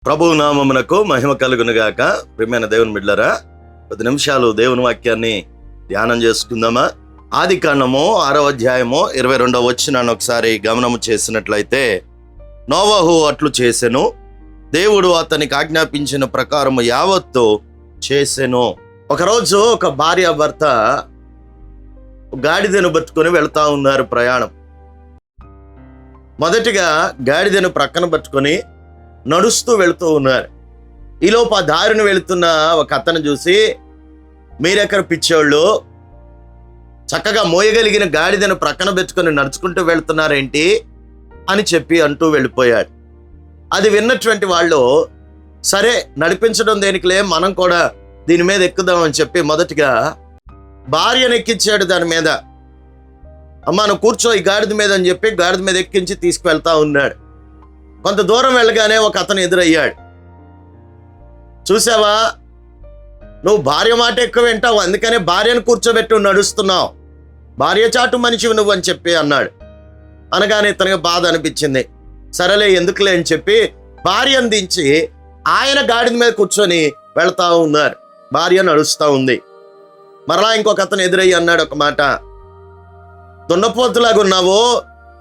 ప్రభువు నామమునకు మహిమ కలుగును గాక. ప్రియమైన దేవుని బిడ్డలారా, 10 నిమిషాలు దేవుని వాక్యాన్ని ధ్యానం చేసుకుందామా? ఆదికాండము 6వ అధ్యాయము 22వ వచనాన్ని ఒకసారి గమనము చేసినట్లయితే, నోవహు అట్లు చేసెను, దేవుడు అతనికి ఆజ్ఞాపించిన ప్రకారము యావత్తు చేసెను. ఒకరోజు ఒక భార్య భర్త గాడిదను పట్టుకొని వెళ్తా ఉన్నారు ప్రయాణం. మొదటిగా గాడిదను ప్రక్కన పట్టుకొని నడుస్తూ వెళుతూ ఉన్నారు. ఈలోపు ఆ దారిని వెళుతున్న ఒక అతను చూసి, మీరెక్కడ పిచ్చోళ్ళు, చక్కగా మోయగలిగిన గాడిదను ప్రక్కన పెట్టుకొని నడుచుకుంటూ వెళుతున్నారేంటి అని చెప్పి అంటూ వెళ్ళిపోయాడు. అది విన్నటువంటి వాళ్ళు, సరే నడిపించడం దేనికిలే, మనం కూడా దీని మీద ఎక్కుదామని చెప్పి మొదటిగా భార్యను ఎక్కించాడు దాని మీద. అమ్మా నువ్వు కూర్చో ఈ గాడిద మీద అని చెప్పి గాడిద మీద ఎక్కించి తీసుకువెళ్తా ఉన్నాడు. కొంత దూరం వెళ్ళగానే ఒక అతను ఎదురయ్యాడు. చూసావా, నువ్వు భార్య మాట ఎక్కువ వింటావు, అందుకనే భార్యను కూర్చోబెట్టి నడుస్తున్నావు, భార్య చాటు మనిషివి నువ్వు అని చెప్పి అన్నాడు. అనగానే ఇతనికి బాధ అనిపించింది. సరేలే ఎందుకులే అని చెప్పి భార్యను దించి ఆయన గాడిద మీద కూర్చొని వెళ్తా ఉన్నారు. భార్య నడుస్తూ ఉంది. మరలా ఇంకొక అతను ఎదురయ్యి అన్నాడు ఒక మాట, దున్నపోతులాగా ఉన్నావు,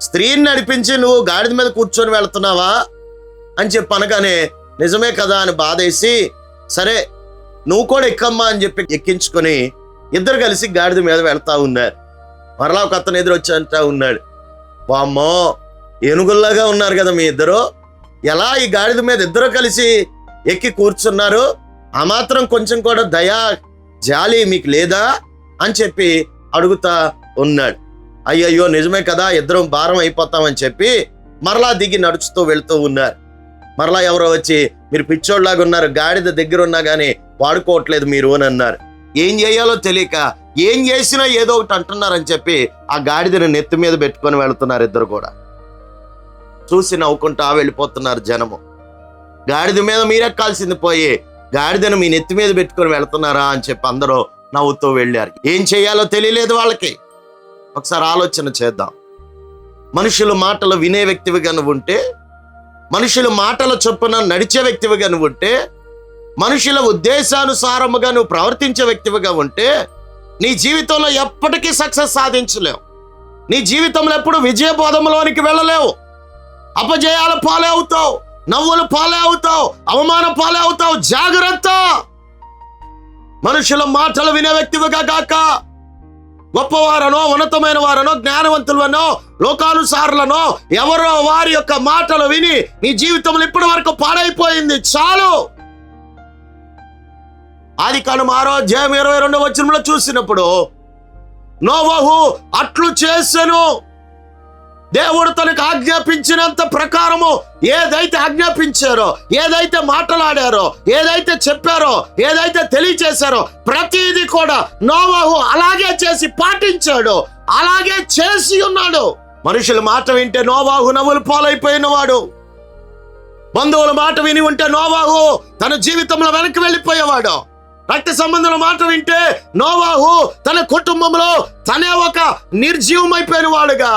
స్త్రీని నడిపించి నువ్వు గాడిద మీద కూర్చొని వెళ్తున్నావా అని చెప్పి అనగానే, నిజమే కదా అని బాధేసి, సరే నువ్వు కూడా ఎక్కమ్మా అని చెప్పి ఎక్కించుకొని ఇద్దరు కలిసి గాడిద మీద వెళ్తా ఉన్నారు. మరలా ఒక అతను ఎదురు వచ్చి అంటా ఉన్నాడు, వామ్మో ఏనుగుల్లాగా ఉన్నారు కదా మీ ఇద్దరు, ఎలా ఈ గాడిద మీద ఇద్దరు కలిసి ఎక్కి కూర్చున్నారు, ఆ మాత్రం కొంచెం కూడా దయా జాలి మీకు లేదా అని చెప్పి అడుగుతా ఉన్నాడు. అయ్యయ్యో నిజమే కదా, ఇద్దరం భారం అయిపోతామని చెప్పి మరలా దిగి నడుచుతూ వెళ్తూ ఉన్నారు. మరలా ఎవరో వచ్చి, మీరు పిచ్చోళ్ళలాగా ఉన్నారు, గాడిద దగ్గర ఉన్నా కానీ వాడుకోవట్లేదు మీరు అని అన్నారు. ఏం చేయాలో తెలియక ఏం చేసినా ఏదో ఒకటి అంటున్నారని చెప్పి ఆ గాడిదను నెత్తి మీద పెట్టుకొని వెళ్తున్నారు ఇద్దరు కూడా. చూసి నవ్వుకుంటా వెళ్ళిపోతున్నారు జనము. గాడిద మీద మీరెక్కాల్సింది పోయి గాడిదను మీ నెత్తి మీద పెట్టుకొని వెళ్తున్నారా అని చెప్పి అందరూ నవ్వుతూ వెళ్ళారు. ఏం చేయాలో తెలియలేదు వాళ్ళకి. ఒకసారి ఆలోచన చేద్దాం. మనుషుల మాటలు వినే వ్యక్తివిగా నువ్వు ఉంటే, మనుషుల మాటల చొప్పున నడిచే వ్యక్తివిగా నువ్వు ఉంటే, మనుషుల ఉద్దేశానుసారముగా నువ్వు ప్రవర్తించే వ్యక్తివిగా ఉంటే, నీ జీవితంలో ఎప్పటికీ సక్సెస్ సాధించలేవు. నీ జీవితంలో ఎప్పుడు విజయబోధంలోనికి వెళ్ళలేవు. అపజయాల పాలే అవుతావు, నవ్వుల పాలే అవుతావు, అవమానం పాలే అవుతావు. జాగ్రత్త. మనుషుల మాటలు వినే వ్యక్తివిగా కాక, గొప్పవారనో ఉన్నతమైన వారనో జ్ఞానవంతులనో లోకానుసారులనో ఎవరో వారి యొక్క మాటలు విని నీ జీవితంలో ఇప్పటి వరకు పాడైపోయింది. చాలు. ఆదికాండం 6వ అధ్యాయం 22వ వచనంలో చూసినప్పుడు, నోవహు అట్లు చేసెను, దేవుడు తనకు ఆజ్ఞాపించినంత ప్రకారము ఏదైతే ఆజ్ఞాపించారో, ఏదైతే మాట్లాడారో, ఏదైతే చెప్పారో, ఏదైతే తెలియచేశారో ప్రతిదీ కూడా నోవహు అలాగే చేసి పాటించాడు, అలాగే చేసి ఉన్నాడు. మనుషుల మాట వింటే నోవహు నవ్వులు పాలైపోయిన వాడు. బంధువుల మాట విని ఉంటే నోవహు తన జీవితంలో వెనక్కి వెళ్ళిపోయేవాడు. రక్త సంబంధుల మాట వింటే నోవహు తన కుటుంబంలో తనే ఒక నిర్జీవమైపోయిన వాడుగా,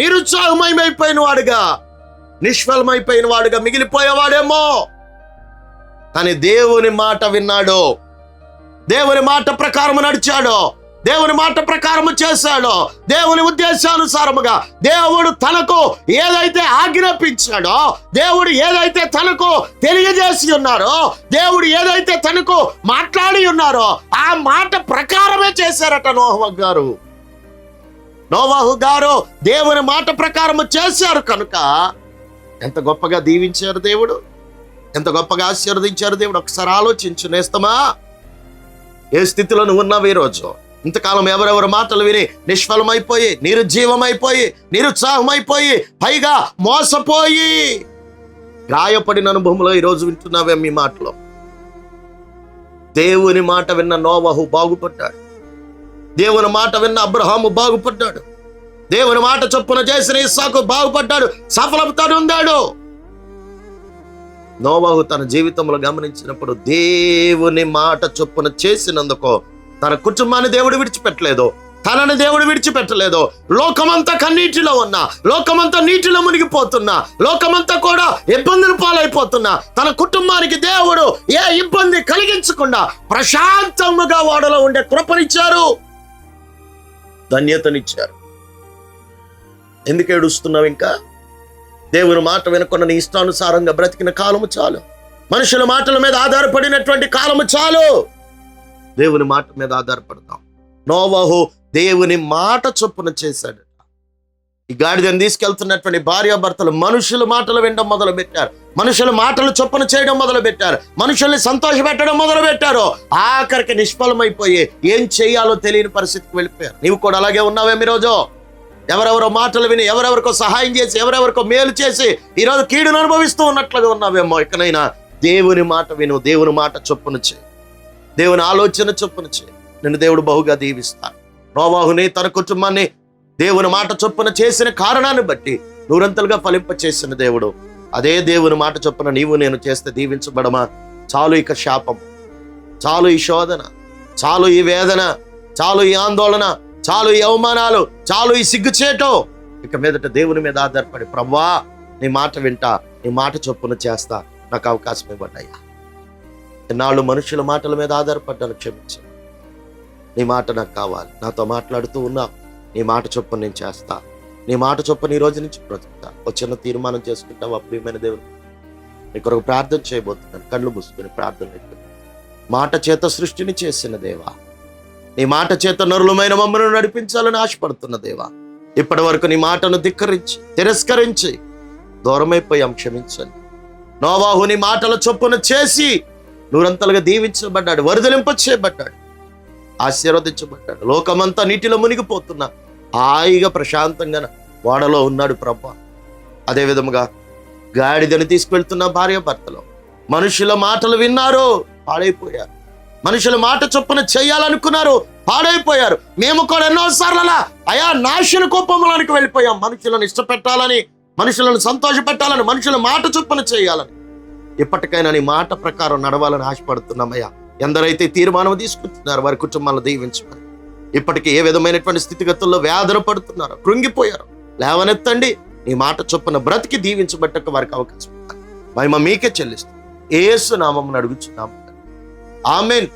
నిరుత్సాహమైపోయిన వాడుగా, నిష్ఫలమైపోయిన వాడుగా మిగిలిపోయేవాడేమో. కానీ దేవుని మాట విన్నాడు, దేవుని మాట ప్రకారం నడిచాడు, దేవుని మాట ప్రకారం చేశాడు, దేవుని ఉద్దేశానుసారముగా దేవుడు తనకు ఏదైతే ఆజ్ఞాపించాడో, దేవుడు ఏదైతే తనకు తెలియజేసి ఉన్నారో, దేవుడు ఏదైతే తనకు మాట్లాడి ఉన్నారో ఆ మాట ప్రకారమే చేశారట నోవహు గారు దేవుని మాట ప్రకారం చేశారు. కనుక ఎంత గొప్పగా దీవించారు దేవుడు, ఎంత గొప్పగా ఆశీర్వదించారు దేవుడు. ఒకసారి ఆలోచించు నేస్తమా, ఏ స్థితిలో నువ్వు ఉన్నావు ఈరోజు. ఇంతకాలం ఎవరెవరి మాటలు విని నిష్ఫలమైపోయి, నిర్జీవమైపోయి, నిరుత్సాహమైపోయి, పైగా మోసపోయి గాయపడిన అనుభవంలో ఈరోజు వింటున్నావే మీ మాటలో. దేవుని మాట విన్న నోవహు బాగుపడ్డాడు, దేవుని మాట విన్న అబ్రహాము బాగుపడ్డాడు, దేవుని మాట చొప్పున చేసిన ఇస్సాకు బాగుపడ్డాడు, సఫలత పొందాడు. నోవహు తన జీవితంలో గమనించినప్పుడు దేవుని మాట చొప్పున చేసినందుకు తన కుటుంబాన్ని దేవుడు విడిచిపెట్టలేదు, తనని దేవుడు విడిచిపెట్టలేదు. లోకమంతా కన్నీటిలో ఉన్నా, లోకమంతా నీటిలో మునిగిపోతున్నా, లోకమంతా కూడా ఇబ్బందులు పాలైపోతున్నా, తన కుటుంబానికి దేవుడు ఏ ఇబ్బంది కలిగించకుండా ప్రశాంతముగా వాడలో ఉండే కృపనిచ్చారు, ధన్యతనిచ్చారు. ఎందుకు ఏడుస్తున్నావు? ఇంకా దేవుని మాట వినకుండా నీ ఇష్టానుసారంగా బ్రతికిన కాలము చాలు. మనుషుల మాటల మీద ఆధారపడినటువంటి కాలము చాలు. దేవుని మాట మీద ఆధారపడతాం. నోవహు దేవుని మాట చొప్పున చేశాడు. ఈ గాడిదని తీసుకెళ్తున్నటువంటి భార్యాభర్తలు మనుషుల మాటలు వినడం మొదలు పెట్టారు, మనుషుల మాటలు చొప్పున చేయడం మొదలు పెట్టారు, మనుషుల్ని సంతోష పెట్టడం మొదలు పెట్టారు. ఆఖరికి నిష్ఫలమైపోయి ఏం చేయాలో తెలియని పరిస్థితికి వెళ్ళిపోయారు. నీవు కూడా అలాగే ఉన్నావేమి? ఈరోజు ఎవరెవరో మాటలు విని, ఎవరెవరికో సహాయం చేసి, ఎవరెవరికో మేలు చేసి ఈరోజు కీడును అనుభవిస్తూ ఉన్నట్లుగా ఉన్నావేమో. ఇకనైనా దేవుని మాట విను, దేవుని మాట చొప్పున చేయి, దేవుని ఆలోచన చొప్పున చేయి. నిన్ను దేవుడు బహుగా దీవిస్తాడు. నోవాహుని తన కుటుంబాన్ని దేవుని మాట చొప్పున చేసిన కారణాన్ని బట్టి నూరంతలుగా ఫలింప చేసిన దేవుడు, అదే దేవుని మాట చొప్పున నీవు నేను చేస్తే దీవించబడమా? చాలు ఇక శాపం, చాలు ఈ శోధన, చాలు ఈ వేదన, చాలు ఈ ఆందోళన, చాలు ఈ అవమానాలు, చాలు ఈ సిగ్గుచేటో. ఇక మీదట దేవుని మీద ఆధారపడి, ప్రభువా నీ మాట వింటా, నీ మాట చొప్పున చేస్తా, నాకు అవకాశం ఇవ్వడయ్యా. ఎన్నాళ్ళు మనుషుల మాటల మీద ఆధారపడ్డాను, క్షమించు. నీ మాట నాకు కావాలి. నాతో మాట్లాడుతూ ఉన్నావు, నీ మాట చొప్పున నేను చేస్తా, నీ మాట చొప్పున ఈ రోజు నుంచి బ్రతుకుతా. ఒక చిన్న తీర్మానం చేసుకుంటావా? ప్రియమైన దేవుడు, నీ కొరకు ప్రార్థన చేయబోతున్నాను. కళ్ళు మూసుకుని ప్రార్థన పెట్టుకుని, మాట చేత సృష్టిని చేసిన దేవా, నీ మాట చేత నరులమైన మమ్మల్ని నడిపించాలని ఆశపడుతున్న దేవా, ఇప్పటి వరకు నీ మాటను ధిక్కరించి, తిరస్కరించి దూరమైపోయాం, క్షమించండి. నోవాహు నీ మాటల చొప్పున చేసి నూరంతలుగా దీవించబడ్డాడు, వరదలింప చేయబడ్డాడు, ఆశీర్వదించబడ్డాడు. లోకమంతా నీటిలో మునిగిపోతున్నా హాయిగా ప్రశాంతంగా వాడలో ఉన్నాడు ప్రభు. అదే విధముగా గాడిదని తీసుకెళ్తున్న భార్య భర్తలో మనుషుల మాటలు విన్నారు, పాడైపోయారు. మనుషుల మాట చొప్పున చేయాలనుకున్నారు, పాడైపోయారు. మేము కూడా ఎన్నోసార్లు అలా అయా నాశన కోపంలోనికి వెళ్ళిపోయాం. మనుషులను ఇష్టపెట్టాలని, మనుషులను సంతోష పెట్టాలని, మనుషుల మాట చొప్పున చేయాలని. ఇప్పటికైనా నీ మాట ప్రకారం నడవాలని ఆశపడుతున్నామయ్యా. ఎందరైతే తీర్మానం తీసుకుంటున్నారు వారి కుటుంబాలను దీవించమని. ఇప్పటికీ ఏ విధమైనటువంటి స్థితిగతుల్లో వేదన పడుతున్నారు, కృంగిపోయారు, లేవనెత్తండి. నీ మాట చొప్పున బ్రతికి దీవించబట్టకు వారికి అవకాశం. మహిమ మీకే చెల్లిస్తాం. యేసు నామమున అడుగుచున్నాము, ఆమేన్.